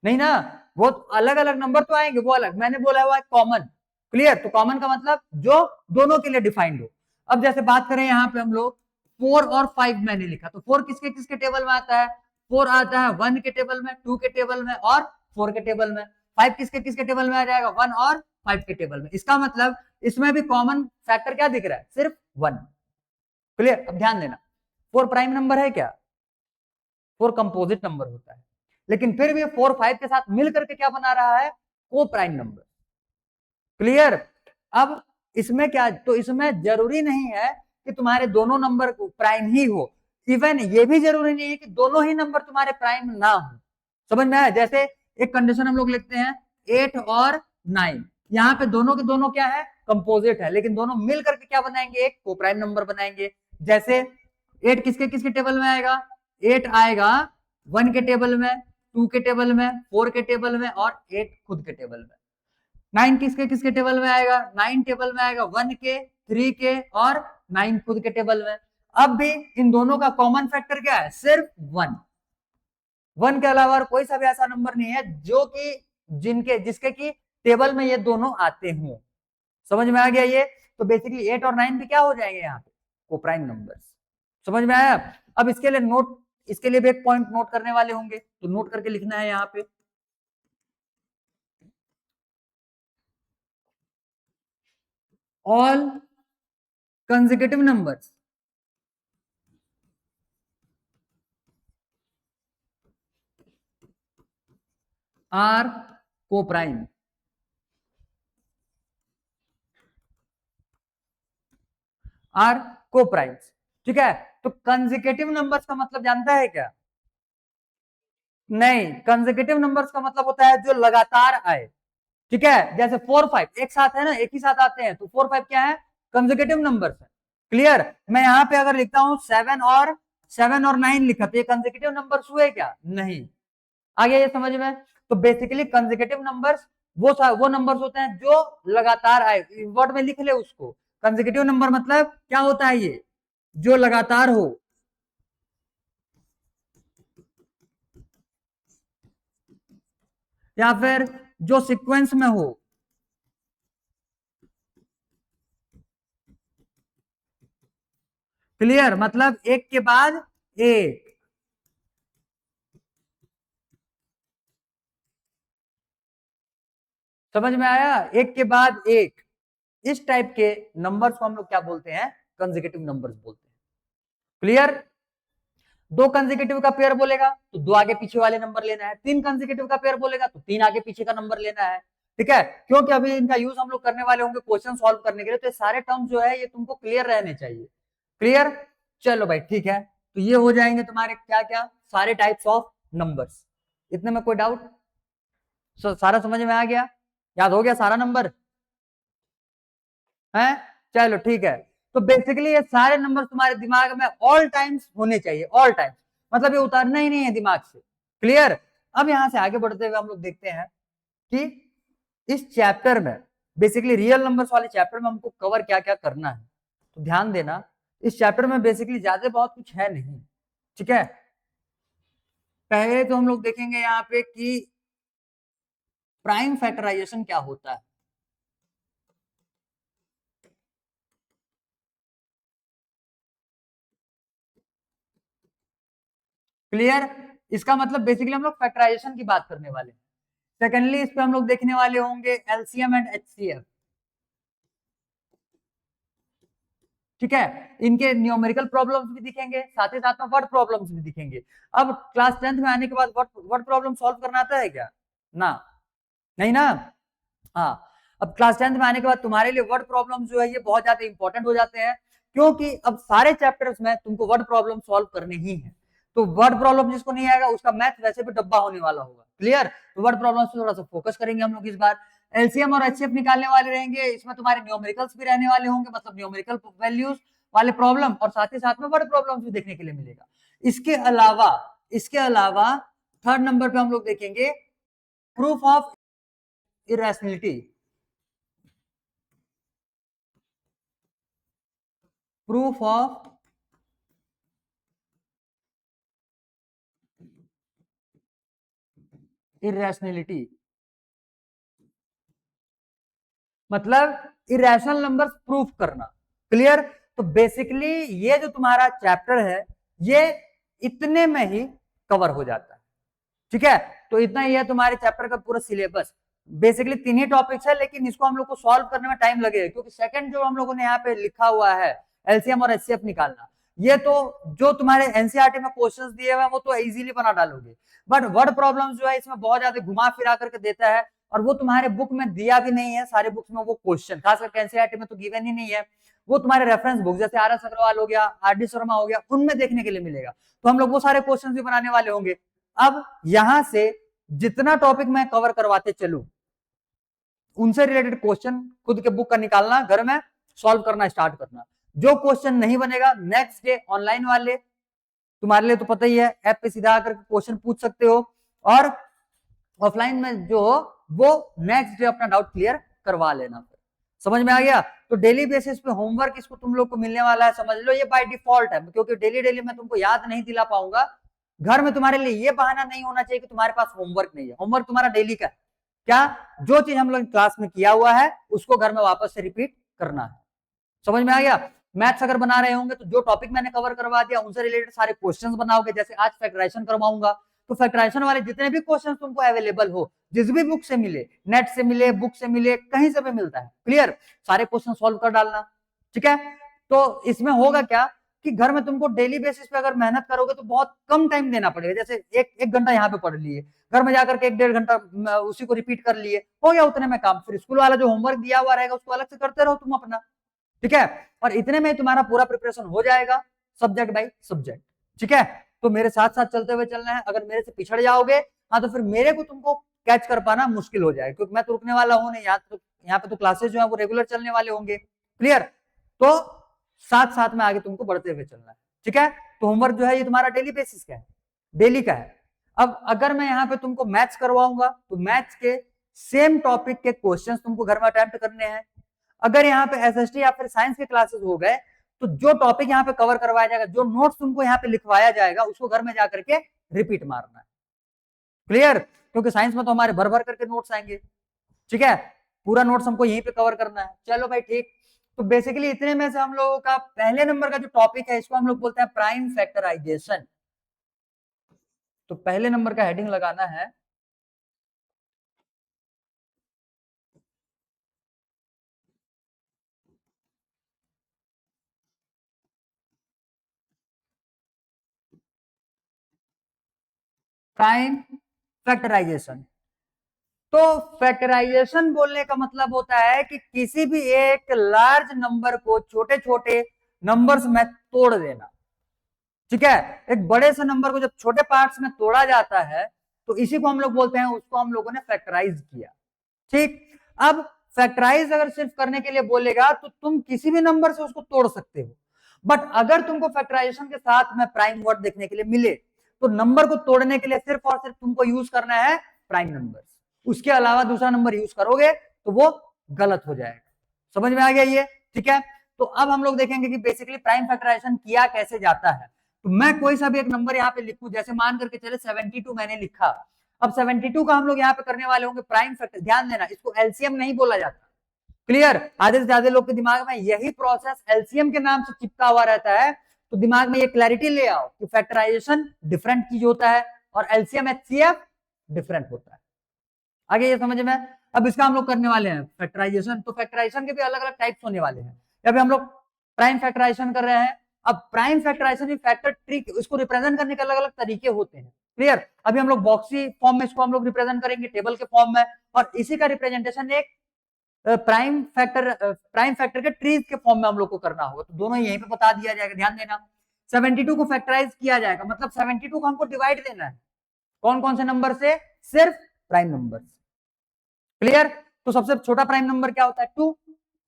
नहीं ना। वो अलग अलग नंबर तो आएंगे, वो अलग, मैंने बोला हुआ है कॉमन। क्लियर, तो कॉमन का मतलब जो दोनों के लिए डिफाइंड हो। अब जैसे बात करें यहाँ पे हम लोग 4 और 5 मैंने लिखा, तो 4 किसके किसके टेबल में आता है, 4 आता है 1 के टेबल में, 2 के टेबल में और 4 के टेबल में। 5 किसके किसके टेबल में आ जाएगा, 1 और 5 के टेबल में। इसका मतलब इसमें भी कॉमन फैक्टर क्या दिख रहा है, सिर्फ 1। क्लियर, अब ध्यान देना, 4 प्राइम नंबर है क्या, 4 कंपोजिट नंबर होता है, लेकिन फिर भी 4 5 के साथ मिल करके क्या बना रहा है, को प्राइम नंबर। क्लियर, अब इसमें क्या, तो इसमें जरूरी नहीं है कि तुम्हारे दोनों नंबर प्राइम ही हो, इवन ये भी जरूरी नहीं है कि दोनों ही नंबर तुम्हारे प्राइम ना हो। समझ में आया? जैसे एक कंडीशन हम लोग लिखते हैं 8 और 9, यहाँ पे दोनों के दोनों क्या है, कंपोजिट है, लेकिन दोनों मिल करके क्या बनाएंगे, एक को प्राइम नंबर बनाएंगे। जैसे 8 किसके किसके टेबल में आएगा, 8 आएगा 1 के टेबल में, 2 के टेबल में, 4 के टेबल में और 8 खुद के टेबल में। 9 किसके किसके टेबल में आएगा, 9 टेबल में आएगा 1 के, 3 के और 9 खुद के टेबल में। अब भी इन दोनों का कॉमन फैक्टर क्या है, सिर्फ 1। 1 के अलावा कोई सा भी ऐसा नंबर नहीं है जो कि जिसके की टेबल में ये दोनों आते हों। समझ में आ गया ये? तो बेसिकली 8 और 9 भी क्या हो जाएंगे यहाँ पे, कोप्राइम नंबर्स। समझ में आया? अब इसके लिए भी एक पॉइंट नोट करने वाले होंगे, तो नोट करके लिखना है यहाँ पे, all consecutive numbers are coprime. Are coprimes, ठीक है? तो कंसेक्यूटिव नंबर्स का मतलब जानता है क्या? नहीं, कंसेक्यूटिव नंबर्स का मतलब होता है जो लगातार आए, ठीक है? जैसे 4 5 एक साथ है ना, एक ही साथ आते हैं, तो 4 5 क्या है, कंसेक्यूटिव नंबर्स है। क्लियर? मैं यहाँ पे अगर लिखता हूं 7 और 9 लिखा, तो ये कंसेक्यूटिव नंबर्स हुए क्या? नहीं। आ गया ये समझ में? तो बेसिकली कंसेक्यूटिव नंबर्स वो नंबर्स होते हैं जो लगातार आए, वर्ड में लिख ले उसको। कंसेक्यूटिव नंबर मतलब क्या होता है, ये जो लगातार हो, या फिर जो सीक्वेंस में हो। क्लियर? मतलब एक के बाद एक। समझ में आया? एक के बाद एक, इस टाइप के नंबर्स को हम लोग क्या बोलते हैं, कंसेक्यूटिव नंबर्स बोलते हैं। क्लियर? दो कंसेक्यूटिव का पेयर बोलेगा तो दो आगे पीछे वाले नंबर लेना है, तीन कंसेक्यूटिव का पेयर बोलेगा तो तीन आगे पीछे का नंबर लेना है, ठीक है? क्योंकि अभी इनका यूज हम लोग करने वाले होंगे क्वेश्चन सॉल्व करने के लिए, तो ये सारे टर्म्स जो है ये तुमको क्लियर रहने चाहिए। क्लियर? चलो भाई ठीक है, तो ये हो जाएंगे तुम्हारे क्या क्या, सारे टाइप्स ऑफ नंबर्स। इतने में कोई डाउट? सारा समझ में आ गया? याद हो गया सारा नंबर है? चलो ठीक है। तो बेसिकली ये सारे नंबर तुम्हारे दिमाग में ऑल टाइम्स होने चाहिए, ऑल टाइम्स, मतलब ये उतारना ही नहीं है दिमाग से। क्लियर? अब यहां से आगे बढ़ते हुए हम लोग देखते हैं कि इस चैप्टर में बेसिकली रियल नंबर्स वाले चैप्टर में हमको कवर क्या क्या करना है। तो ध्यान देना, इस चैप्टर में बेसिकली ज्यादा बहुत कुछ है नहीं, ठीक है? पहले तो हम लोग देखेंगे यहाँ पे कि प्राइम फैक्टराइजेशन क्या होता है। क्लियर? इसका मतलब बेसिकली हम लोग फैक्टराइजेशन की बात करने वाले हैं। सेकेंडली इस पे हम लोग देखने वाले होंगे एलसीएम एंड एचसीएफ, ठीक है? इनके न्यूमेरिकल प्रॉब्लम्स भी दिखेंगे, साथ ही साथ में वर्ड प्रॉब्लम्स भी दिखेंगे। अब क्लास 10th में आने के बाद वर्ड प्रॉब्लम सॉल्व करना आता है क्या? ना, नहीं ना? हाँ, अब क्लास 10th में आने के बाद तुम्हारे लिए वर्ड प्रॉब्लम जो है ये बहुत ज्यादा इंपॉर्टेंट हो जाते हैं, क्योंकि अब सारे चैप्टर्स में तुमको वर्ड प्रॉब्लम सॉल्व करने ही है। तो वर्ड प्रॉब्लम जिसको नहीं आएगा उसका मैथ वैसे भी डब्बा होने वाला होगा। क्लियर? तो वर्ड प्रॉब्लम पे थोड़ा सा फोकस करेंगे हम लोग इस बार। एलसीएम और एचसीएफ निकालने वाले रहेंगे, इसमें तुम्हारे न्यूमेरिकल्स भी रहने वाले होंगे, मतलब न्यूमेरिकल वैल्यूज वाले प्रॉब्लम, और साथ ही साथ में वर्ड प्रॉब्लम भी देखने के लिए मिलेगा। इसके अलावा थर्ड नंबर पे हम लोग देखेंगे proof of irrationality. Proof of irrationality मतलब इरेशनल नंबर्स प्रूफ करना। क्लियर? तो बेसिकली ये जो तुम्हारा चैप्टर है ये इतने में ही कवर हो जाता है, ठीक है? तो इतना ही है तुम्हारे चैप्टर का पूरा सिलेबस। बेसिकली तीन ही टॉपिक्स है, लेकिन इसको हम लोग को सॉल्व करने में टाइम लगेगा, क्योंकि सेकंड जो हम लोगों ने यहाँ पे लिखा हुआ है एलसीएम और एचसीएफ निकालना, ये तो जो तुम्हारे एनसीईआरटी में क्वेश्चंस दिए हुए हैं वो तो इजीली बना डालोगे, बट वर्ड प्रॉब्लम जो है इसमें बहुत ज्यादा घुमा फिरा करके देता है, और वो तुम्हारे बुक में दिया भी नहीं है, सारे बुक्स में वो क्वेश्चन, खासकर एनसीईआरटी में तो गिवन ही नहीं है, वो तुम्हारे रेफरेंस बुक जैसे आर एस अग्रवाल हो गया, आर डी शर्मा हो गया, उनमें देखने के लिए मिलेगा। तो हम लोग वो सारे क्वेश्चन भी बनाने वाले होंगे। अब यहां से जितना टॉपिक मैं कवर करवाते चलूं, उनसे रिलेटेड क्वेश्चन खुद के बुक का निकालना, घर में सॉल्व करना स्टार्ट करना। जो क्वेश्चन नहीं बनेगा नेक्स्ट डे ऑनलाइन वाले, तुम्हारे लिए तो पता ही है, ऐप पे सीधा आकर क्वेश्चन पूछ सकते हो, और ऑफलाइन में जो हो वो नेक्स्ट डे अपना डाउट क्लियर करवा लेना। समझ में आ गया? तो डेली बेसिस पे होमवर्क इसको तुम लोग को मिलने वाला है, समझ लो ये बाय डिफॉल्ट है, क्योंकि डेली डेली मैं तुमको याद नहीं दिला पाऊंगा। घर में तुम्हारे लिए ये बहाना नहीं होना चाहिए कि तुम्हारे पास होमवर्क नहीं है। होमवर्क तुम्हारा डेली का है। क्या? जो चीज हम लोग क्लास में किया हुआ है उसको घर में वापस से रिपीट करना है। समझ में आ गया? मैथ्स अगर बना रहे होंगे तो जो टॉपिक मैंने कवर करवा दिया उनसे रिलेटेड सारे क्वेश्चंस बनाओगे। जैसे आज फैक्टराइजेशन करवाऊंगा, तो फैक्टराइजेशन वाले जितने भी क्वेश्चंस तुमको अवेलेबल हो, जिस भी बुक से मिले, नेट से मिले, बुक से मिले, कहीं से भी मिलता है, क्लियर, सारे क्वेश्चन सॉल्व कर डालना। ठीक है? तो इसमें होगा क्या कि घर में तुमको डेली बेसिस पे अगर मेहनत करोगे तो बहुत कम टाइम देना पड़ेगा। जैसे एक घंटा यहाँ पे पढ़ लिए, घर में जाकर के 1-1.5 घंटा उसी को रिपीट कर लिए, हो गया उतने में काम। फिर स्कूल वाला जो होमवर्क दिया हुआ रहेगा उसको अलग से करते रहो तुम अपना। ठीक है? और इतने में तुम्हारा पूरा प्रिपरेशन हो जाएगा, सब्जेक्ट बाय सब्जेक्ट। ठीक है? तो मेरे साथ साथ चलते हुए चलना है। अगर मेरे से पिछड़ जाओगे, हाँ, तो फिर मेरे को तुमको कैच कर पाना मुश्किल हो जाएगा, क्योंकि मैं तो रुकने वाला हूं नहीं। यहाँ पे तो क्लासेस जो है वो रेगुलर चलने वाले होंगे। क्लियर? तो साथ साथ में आगे तुमको बढ़ते हुए चलना है। ठीक है? तो होमवर्क जो है ये तुम्हारा डेली बेसिस का है, डेली का है। अब अगर मैं यहाँ पे तुमको मैथ्स करवाऊंगा तो मैथ्स के सेम टॉपिक के क्वेश्चंस तुमको घर में अटेम्प्ट करने हैं। अगर यहाँ पे एसएसटी या फिर साइंस के क्लासेस हो गए तो जो टॉपिक यहाँ पे कवर करवाया जाएगा, जो नोट्स तुमको यहाँ पे लिखवाया जाएगा, उसको घर में जाकर के रिपीट मारना है। क्लियर? क्योंकि साइंस में तो हमारे भर भर करके नोट्स आएंगे। ठीक है? पूरा नोट्स हमको यहीं पे कवर करना है। चलो भाई ठीक। तो बेसिकली इतने में से हम लोगों का पहले नंबर का जो टॉपिक है इसको हम लोग बोलते हैं प्राइम फैक्टराइजेशन। तो पहले नंबर का हेडिंग लगाना है प्राइम फैक्टराइजेशन। तो फैक्टराइजेशन बोलने का मतलब होता है कि किसी भी एक लार्ज नंबर को छोटे छोटे नंबर्स में तोड़ देना। ठीक है? एक बड़े से नंबर को जब छोटे पार्ट्स में तोड़ा जाता है तो इसी को हम लोग बोलते हैं, उसको हम लोगों ने फैक्टराइज किया। ठीक? अब फैक्टराइज अगर सिर्फ करने के लिए बोलेगा तो तुम किसी भी नंबर से उसको तोड़ सकते हो, बट अगर तुमको फैक्टराइजेशन के साथ में प्राइम वर्ड देखने के लिए मिले तो नंबर को तोड़ने के लिए सिर्फ और सिर्फ तुमको यूज करना है प्राइम नंबर। उसके अलावा दूसरा नंबर यूज करोगे तो वो गलत हो जाएगा। समझ में आ गया ये? ठीक है? तो अब हम लोग देखेंगे कि बेसिकली प्राइम फैक्टराइजेशन किया कैसे जाता है। तो मैं कोई सा भी एक नंबर यहाँ पे लिखूं, जैसे मान करके चले 72 मैंने लिखा। अब 72 का हम लोग यहाँ पे करने वाले होंगे प्राइम फैक्टर। ध्यान देना, इसको एलसीएम नहीं बोला जाता। क्लियर? आधे से ज्यादा लोग के दिमाग में यही प्रोसेस एलसीएम के नाम से चिपका हुआ रहता है। तो दिमाग में ये क्लैरिटी ले आओ कि फैक्टराइजेशन डिफरेंट चीज होता है और एलसीएम एचसीएफ डिफरेंट होता है। आगे ये समझ में? अब इसका हम लोग करने वाले हैं फैक्टराइजेशन। तो फैक्टराइजेशन के भी अलग अलग टाइप्स होने वाले हैं। अभी हम लोग प्राइम फैक्टराइजेशन कर रहे हैं। अब प्राइम फैक्टराइजेशन फैक्टर ट्री, इसको रिप्रेजेंट करने के अलग अलग तरीके होते हैं। क्लियर? अभी हम लोग बॉक्सी फॉर्म में इसको हम लोग रिप्रेजेंट करेंगे, टेबल के फॉर्म में, और इसी का रिप्रेजेंटेशन एक प्राइम फैक्टर के ट्रीज के फॉर्म में हम लोग को करना होगा। तो दोनों यहीं पे बता दिया जाएगा। ध्यान देना, 72 को फैक्टराइज किया जाएगा, मतलब 72 को हमको डिवाइड देना है। कौन कौन से नंबर से? सिर्फ प्राइम नंबर। क्लियर? तो सबसे छोटा प्राइम नंबर क्या होता है? 2।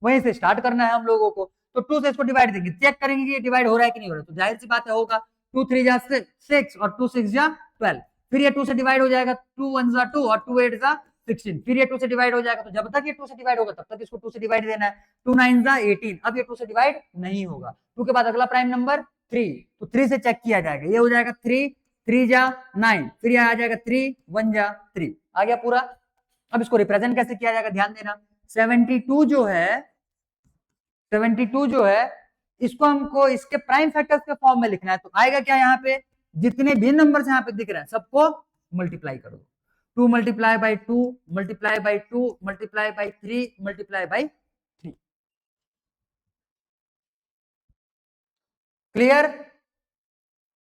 वहीं से स्टार्ट करना है हम लोगों को। तो 2 से इसको डिवाइड देंगे, चेक करेंगे कि ये डिवाइड हो रहा है कि नहीं हो रहा है। तो जाहिर सी बात है होगा। 2 3 जा 6 और 2 6 जा 12। फिर ये 2 से डिवाइड हो जाएगा, 2 1 जा 2 और 2 8 जा 16। फिर ये 2 से डिवाइड हो जाएगा, तो जब तक ये 2 से डिवाइड होगा तब तक इसको 2 से डिवाइड देना है। 2 9 जा 18। अब ये 2 से डिवाइड नहीं होगा। 2 के बाद अगला प्राइम नंबर 3, तो 3 से चेक किया जाएगा, ये हो जाएगा 3 3 जा 9। फिर ये आ जाएगा 3 1 जा 3। आ गया पूरा। अब इसको रिप्रेजेंट कैसे किया जाएगा? ध्यान देना, 72 जो है, 72 जो है, इसको हमको इसके प्राइम फैक्टर्स के फॉर्म में लिखना है। तो आएगा क्या? यहाँ पे जितने भी नंबर यहाँ पे दिख रहे हैं सबको मल्टीप्लाई करो। 2 multiply by 2 multiply by 2 multiply by 3 multiply by 3। Clear?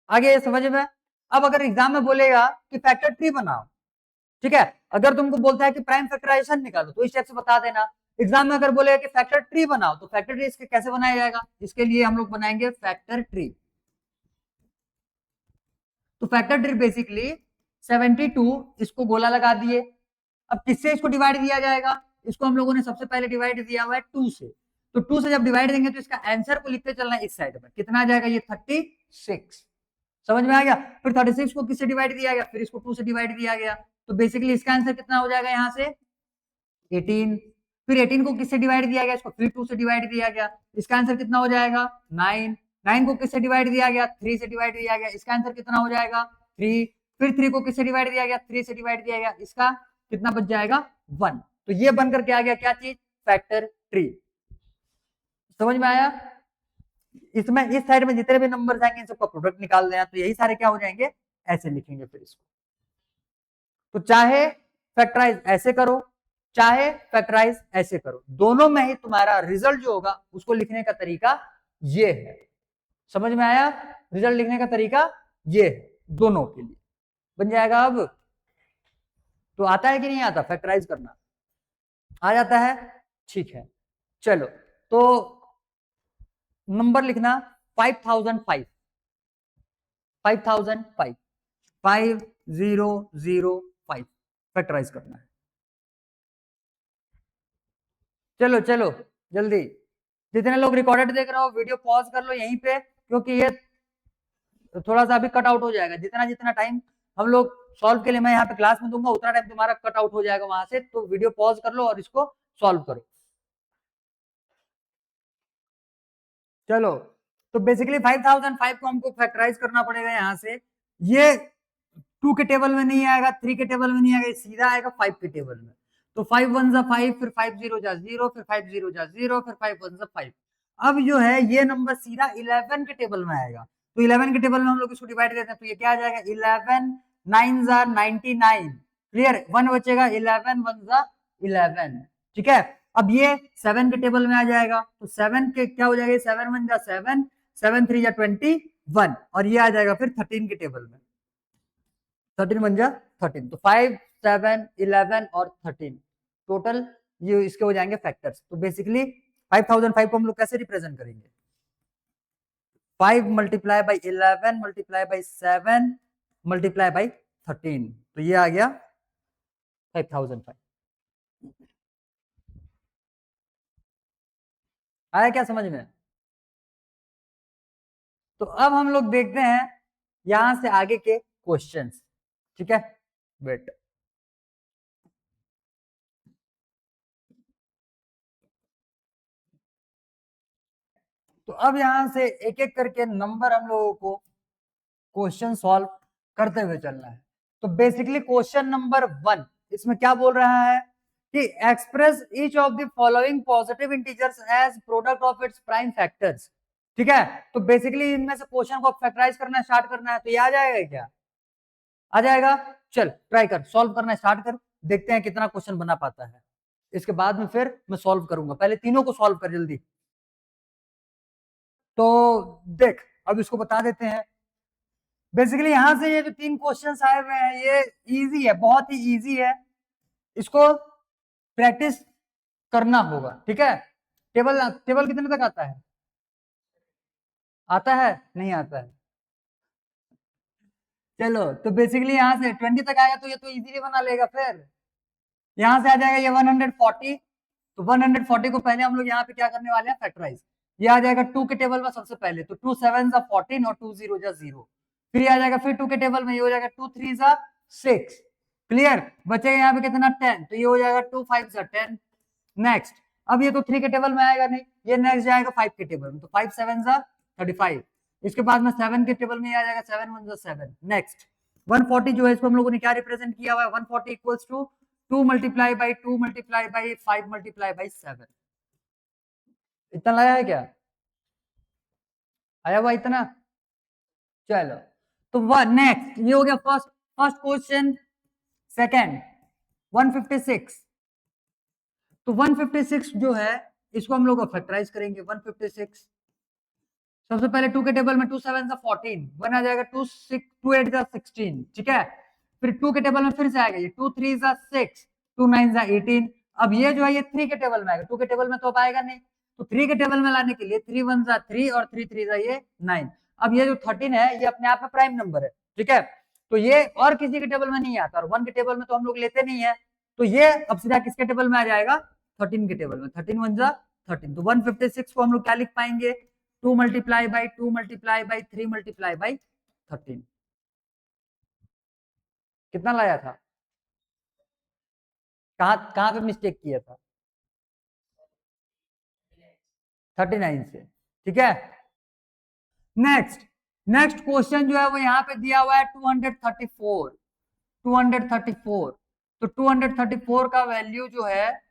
आगे समझ में? अब अगर एग्जाम में बोलेगा कि फैक्टर ट्री बनाओ, ठीक है। अगर तुमको बोलता है कि प्राइम फैक्टराइजेशन निकालो तो इस टाइप से बता देना। एग्जाम में अगर बोलेगा कि फैक्टर ट्री बनाओ तो फैक्टर ट्री इसके कैसे बनाया जाएगा, इसके लिए हम लोग बनाएंगे फैक्टर ट्री। तो फैक्टर ट्री बेसिकली 72 इसको गोला लगा दिए। अब किससे इसको डिवाइड दिया जाएगा, इसको हम लोगों ने सबसे पहले डिवाइड दिया हुआ है 2 से। तो 2 से जब डिवाइड देंगे तो इसका आंसर को लिखते चलना है इस साइड में, कितना आ जाएगा ये 36। समझ में आ गया। फिर 36 को किससे डिवाइड दिया गया, फिर इसको 2 से डिवाइड दिया गया। तो बेसिकली इसका आंसर कितना हो जाएगा यहाँ से 18। फिर 18 को किससे डिवाइड दिया गया, इसको फिर 2 से डिवाइड दिया गया, इसका आंसर कितना हो जाएगा 9। 9 को किससे डिवाइड दिया गया, 3 से डिवाइड दिया गया, इसका आंसर कितना हो जाएगा 3। फिर 3 को किससे डिवाइड दिया गया, 3 से डिवाइड दिया गया, इसका कितना बच जाएगा 1। तो ये बन करके आ गया क्या चीज, फैक्टर ट्री। समझ में आया। इसमें इस साइड में जितने भी नंबर आएंगे इन सबका प्रोडक्ट निकाल देना, तो यही सारे क्या हो जाएंगे, ऐसे लिखेंगे फिर इसको। तो चाहे फैक्टराइज ऐसे करो चाहे फैक्टराइज ऐसे करो, दोनों में ही तुम्हारा रिजल्ट जो होगा उसको लिखने का तरीका ये है। समझ में आया, रिजल्ट लिखने का तरीका ये है, दोनों के लिए बन जाएगा। अब तो आता है कि नहीं आता फैक्टराइज करना, आ जाता है, ठीक है। चलो तो नंबर लिखना 5005 5005 5005 फैक्टराइज करना है। चलो चलो जल्दी, जितने लोग रिकॉर्डेड देख रहे हो वीडियो पॉज कर लो यहीं पे, क्योंकि ये थोड़ा सा अभी कट आउट हो जाएगा। जितना जितना टाइम हम लोग सॉल्व के लिए मैं यहाँ पे क्लास में दूंगा उतना टाइम तुम्हारा कट आउट हो जाएगा वहां से, तो वीडियो पॉज कर लो और इसको सॉल्व करो। चलो तो बेसिकली 5005 को हमको फैक्टराइज करना पड़ेगा यहाँ से। ये 2 के टेबल में नहीं आएगा, 3 के टेबल में नहीं आएगा, सीधा आएगा 5 के टेबल में। तो 5 1 जा 5, फिर 5 0 जा 0, फिर 5 0 जा 0, फिर 5 1 जा 5। अब जो है ये नंबर सीधा 11 के टेबल में आएगा। तो 11 के टेबल में हम लोग इसको डिवाइड करते हैं तो ये क्या आ जाएगा 11 9 जा 99। क्लियर, 1 बचेगा, 11 1 जा 11। ठीक है। अब ये 7 के टेबल में आ जाएगा, तो 7 के क्या हो जाएगा, 7 1 जा 7, 7 3 जा 21, और ये आ जाएगा फिर 13 के टेबल में, 13 1 जा 13। तो 5 7 11 और 13 टोटल ये इसके हो जाएंगे फैक्टर्स। तो बेसिकली 5005 को हम लोग कैसे रिप्रेजेंट करेंगे, 5 multiply by 11 multiply by 7 multiply by 13, तो ये आ गया 5005। आया क्या समझ में। तो अब हम लोग देखते हैं यहां से आगे के क्वेश्चंस। ठीक है, वेट। तो अब यहां से एक एक करके नंबर हम लोगों को क्वेश्चन सॉल्व करते हुए चलना है। तो बेसिकली क्वेश्चन नंबर 1 इसमें क्या बोल रहा है कि express each of the following positive integers as product of its prime factors. ठीक है। तो बेसिकली इनमें से क्वेश्चन को फैक्टराइज करना स्टार्ट करना है, तो ये आ जाएगा क्या, आ जाएगा। चल ट्राई कर, सॉल्व करना स्टार्ट कर, देखते हैं कितना क्वेश्चन बना पाता है। इसके बाद में फिर मैं सॉल्व करूंगा, पहले तीनों को सॉल्व कर जल्दी। तो देख अब इसको बता देते हैं। बेसिकली यहां से ये जो 3 क्वेश्चंस आए हुए हैं ये इजी है, बहुत ही इजी है, इसको प्रैक्टिस करना होगा। ठीक है। टेबल टेबल कितने तक आता है, आता है नहीं आता है। चलो तो बेसिकली यहां से 20 तक आया तो ये तो इजीली बना लेगा। फिर यहां से आ जाएगा ये 140, तो 140 को पहले हम लोग यहाँ पे क्या करने वाले हैं फैक्टराइज। ये आ जाएगा 2 के टेबल में सबसे पहले, तो 2 7 जा 14 और 2 0 जा 0। फिर ये आ जाएगा फिर 2 के टेबल में, ये हो जाएगा 2 3 जा 6। क्लियर, बचेगा यहाँ पे कितना 10, तो ये हो जाएगा 2 5 जा 10। नेक्स्ट, अब ये तो 3 के टेबल में आएगा नहीं, ये नेक्स्ट जाएगा 5 के टेबल में, तो 5 7 जा 35। इसके बाद में 7 के टेबल में आ जाएगा 7 1 जा 7। नेक्स्ट 140 जो है इसको हम लोगों ने क्या रिप्रेजेंट किया हुआ है, 140 equals to 2 multiply by 2 multiply by 5 multiply by 7। इतना लाया है क्या, आया हुआ इतना। चलो तो नेक्स्ट ये हो गया फर्स्ट फर्स्ट क्वेश्चन। सेकंड 156, तो 156 जो है इसको हम लोग फैक्टराइज करेंगे। 156 सबसे पहले 2 के टेबल में 2 7 14, 1 आ जाएगा 2 6 2 8 16। ठीक है। फिर 2 के टेबल में फिर से आएगा ये 2 3 जा 6, 2 9 जा 18। अब ये जो है ये 3 के टेबल में आएगा, 2 के टेबल में तो अब आएगा नहीं, तो 3 के टेबल में लाने के लिए 3 1 जा 3 और 3 3 जा ये 9। अब ये जो 13 है ये अपने आप में प्राइम नंबर है, ठीक है, तो ये और किसी के टेबल में नहीं आता, और 1 के टेबल में तो हम लोग लेते नहीं है, तो ये अब सीधा किसके टेबल में आ जाएगा, 13 के टेबल में। 13 1 जा 13, तो 156 को हम लोग क्या लिख पाएंगे, 2 multiply by 2 multiply by 3 multiply by 13। कितना लाया था, कहां कहां पे मिस्टेक किया था, 39 से, ठीक है। नेक्स्ट नेक्स्ट क्वेश्चन जो है वो यहाँ पे दिया हुआ है 234, 234। तो 234 का वैल्यू जो है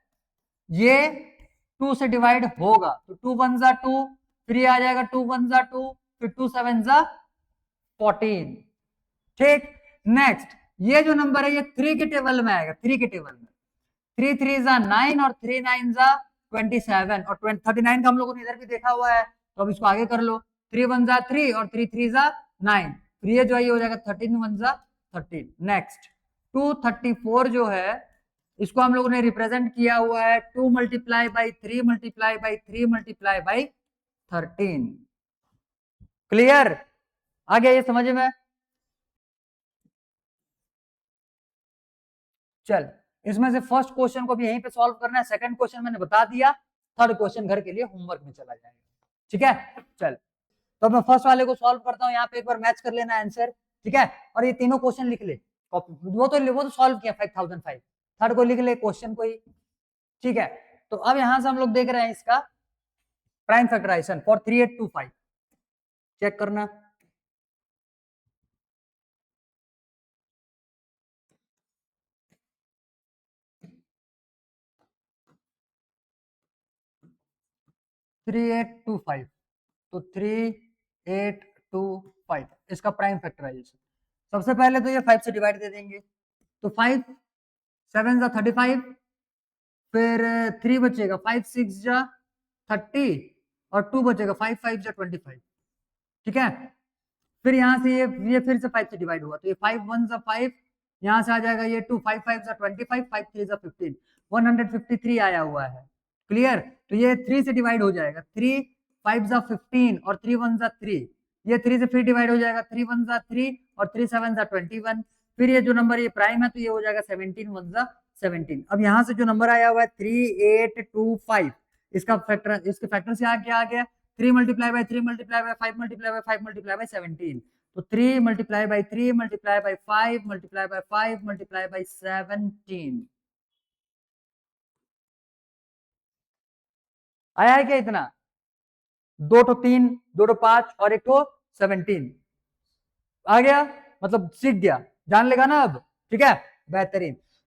ये 2 से डिवाइड होगा, तो 2 1 जा 2, फिर ये आ जाएगा 2 1 जा 2, फिर 2 7 जा 14, ठीक। नेक्स्ट ये जो नंबर है ये 3 के टेबल में आएगा, 3 के टेबल में, 3 3 जा 9 और 3 9 जा 27, और 39 का हम लोगों ने इधर भी देखा हुआ है, तो अब इसको आगे कर लो, 3 1 जा 3 और 3 3 जा 9, फिर ये जो है ये हो जाएगा 13 1 जा 13। नेक्स्ट 234 जो है इसको हम लोगों ने रिप्रेजेंट किया हुआ है 2 multiply by 3 multiply by 3 multiply by 13। Clear, आ गया ये समझ में। चल इसमें से फर्स्ट क्वेश्चन को भी यहीं पे सॉल्व करना है, सेकंड क्वेश्चन मैंने बता दिया, थर्ड क्वेश्चन घर के लिए होमवर्क में चला जाएगा, ठीक है। चल तो मैं फर्स्ट वाले को सॉल्व करता हूँ, यहाँ पे एक बार मैच कर लेना आंसर, ठीक है, और ये तीनों क्वेश्चन लिख ले, वो तो सॉल्व किया 5005, थर्ड को लिख ले क्वेश्चन को ही, ठीक है। तो अब यहां से हम लोग देख रहे हैं इसका प्राइम फैक्टराइजेशन फॉर 3825, चेक करना। थ्री एट टू फाइव, तो 3825 इसका प्राइम फैक्टराइजेशन, सबसे पहले तो ये 5 से डिवाइड दे देंगे, तो 5 7 जा 35, फिर 3 बचेगा, 5 6 जा 30 और 2 बचेगा, 5 5 जा 25, ठीक है। फिर यहाँ से ये फिर से 5 से डिवाइड हुआ, तो ये 5 1 जा 5, यहाँ से आ जाएगा ये 2, 5 5 जा 25, 5 3 जा 15, 153 आया हुआ है, क्लियर। तो ये 3 से डिवाइड हो जाएगा, 3 5 जा 15 और 3 1 जा 3, ये 3 से फिर डिवाइड हो जाएगा, 3 1 जा 3 और 3 7 जा 21, फिर ये जो नंबर ये प्राइम है तो ये हो जाएगा 17 1 जा 17। अब यहाँ से जो नंबर आया हुआ है 3825, इसका फैक्टर, इसके फैक्टर से क्या आ गया, 3 multiply by 3 multiply by 5 multiply by 5 multiply by 17, तो 3 multiply by 3 multiply by 5 multiply by 5 multiply by 17, आया है क्या इतना, 2 तो 3 2 तो 5 और 1 तो 17 आ गया, मतलब सीख गया, जान लेगा ना अब, ठीक है, बेहतरीन।